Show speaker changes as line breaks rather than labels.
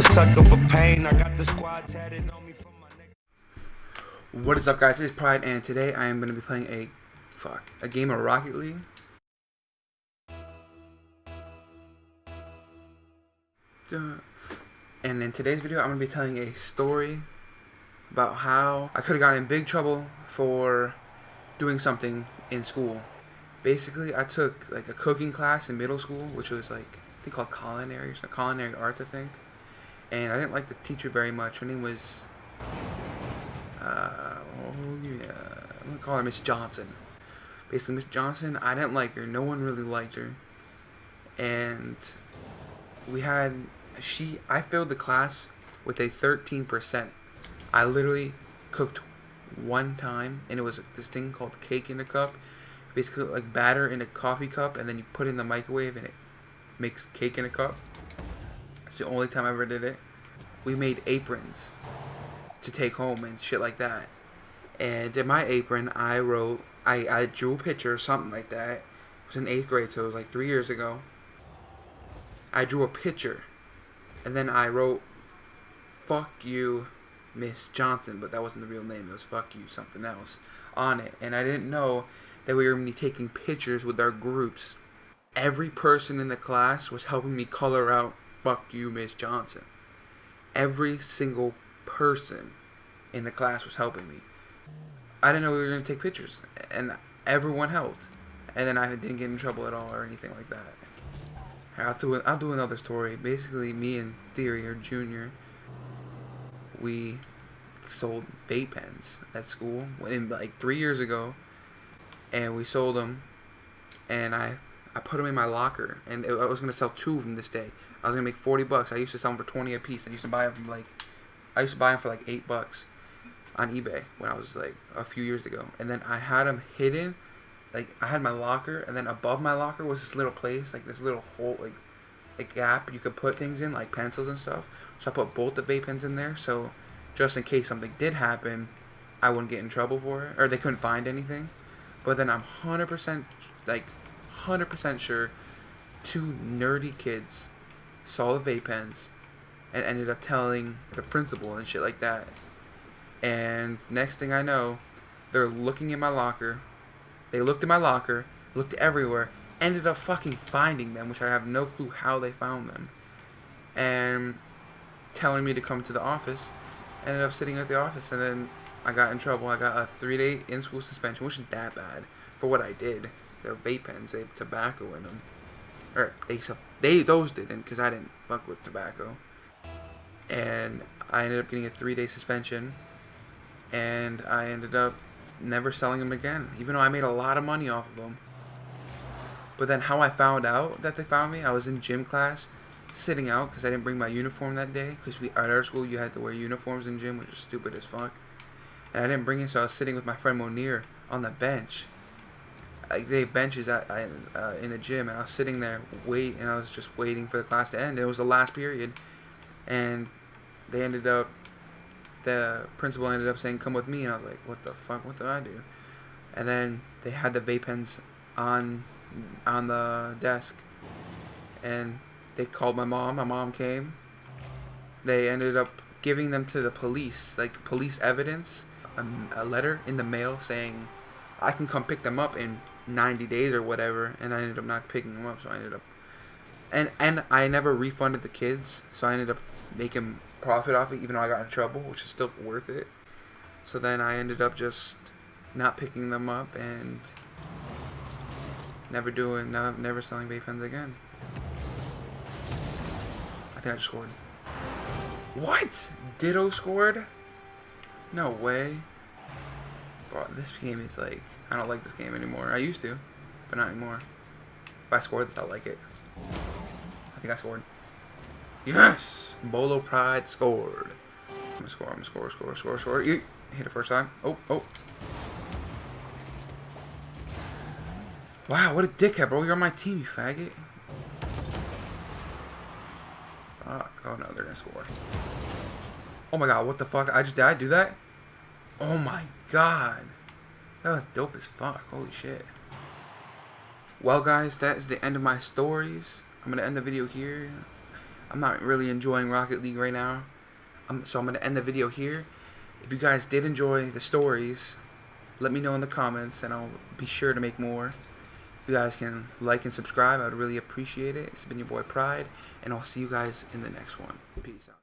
a sucker for pain. I got the squad tatted on me from my neck.
What is up, guys? It's Pryde, and today I am going to be playing a game of Rocket League. And in today's video, I'm going to be telling a story about how I could have gotten in big trouble for doing something in school. Basically, I took like a cooking class in middle school, which was like, I think called culinary arts, I think. And I didn't like the teacher very much. Her name was, I'm gonna call her Miss Johnson. Basically, Miss Johnson, I didn't like her. No one really liked her. And I failed the class with a 13%. I literally cooked one time, and it was this thing called cake in a cup. Basically, like batter in a coffee cup, and then you put it in the microwave, and it makes cake in a cup. That's the only time I ever did it. We made aprons to take home and shit like that. And in my apron, I drew a picture or something like that. It was in 8th grade, so it was like 3 years ago. I drew a picture, and then I wrote, "Fuck you, Miss Johnson," but that wasn't the real name. It was "Fuck you" something else on it. And I didn't know that we were going to be taking pictures with our groups. Every person in the class was helping me color out "Fuck you, Miss Johnson." Every single person in the class was helping me. I didn't know we were going to take pictures, and everyone helped. And then I didn't get in trouble at all or anything like that. I'll do another story. Basically, me and Theory, or Junior, we sold vape pens at school like 3 years ago, and we sold them, and I put them in my locker, and I was gonna sell 2 of them this day. I was gonna make $40. I used to sell them for 20 a piece. I used to buy them for like $8 on eBay when I was like a few years ago. And then I had them hidden. Like, I had my locker, and then above my locker was this little place, like this little hole, like a gap you could put things in, like pencils and stuff. So I put both the vape pens in there, so just in case something did happen, I wouldn't get in trouble for it, or they couldn't find anything. But then I'm 100% sure 2 nerdy kids saw the vape pens and ended up telling the principal and shit like that. And next thing I know, they're looking in my locker. They looked in my locker, looked everywhere, ended up fucking finding them, which I have no clue how they found them, and telling me to come to the office. Ended up sitting at the office, and then I got in trouble. I got a 3-day in-school suspension, which is that bad for what I did. They're vape pens, they have tobacco in them. Or those didn't, because I didn't fuck with tobacco. And I ended up getting a 3-day suspension, and I ended up never selling them again, even though I made a lot of money off of them. But then how I found out that they found me, I was in gym class, sitting out, because I didn't bring my uniform that day, because at our school you had to wear uniforms in gym, which is stupid as fuck. And I didn't bring it, so I was sitting with my friend Monir on the bench. Like, they have benches in the gym, and I was sitting there and I was just waiting for the class to end. It was the last period, and the principal ended up saying, "Come with me," and I was like, "What the fuck? What do I do?" And then they had the vape pens on the desk, and they called my mom. My mom came. They ended up giving them to the police, like police evidence, a letter in the mail saying I can come pick them up in 90 days or whatever, and I ended up not picking them up, so I ended up, and I never refunded the kids, so I ended up making profit off it, even though I got in trouble, which is still worth it. So then I ended up just not picking them up and never selling vape pens again. I think I just scored. What? Ditto scored? No way. Bro, this game is like, I don't like this game anymore. I used to, but not anymore. If I score this, I'll like it. I think I scored. Yes! Bolo Pryde scored. I'm gonna score. Hit it first time. Oh. Wow, what a dickhead, bro. You're on my team, you faggot. Fuck. Oh no, they're gonna score. Oh my god, what the fuck? Did I do that? Oh my god. That was dope as fuck. Holy shit. Well, guys, that is the end of my stories. I'm gonna end the video here. I'm not really enjoying Rocket League right now. So I'm going to end the video here. If you guys did enjoy the stories, let me know in the comments, and I'll be sure to make more. If you guys can like and subscribe, I would really appreciate it. It's been your boy Pryde, and I'll see you guys in the next one. Peace out.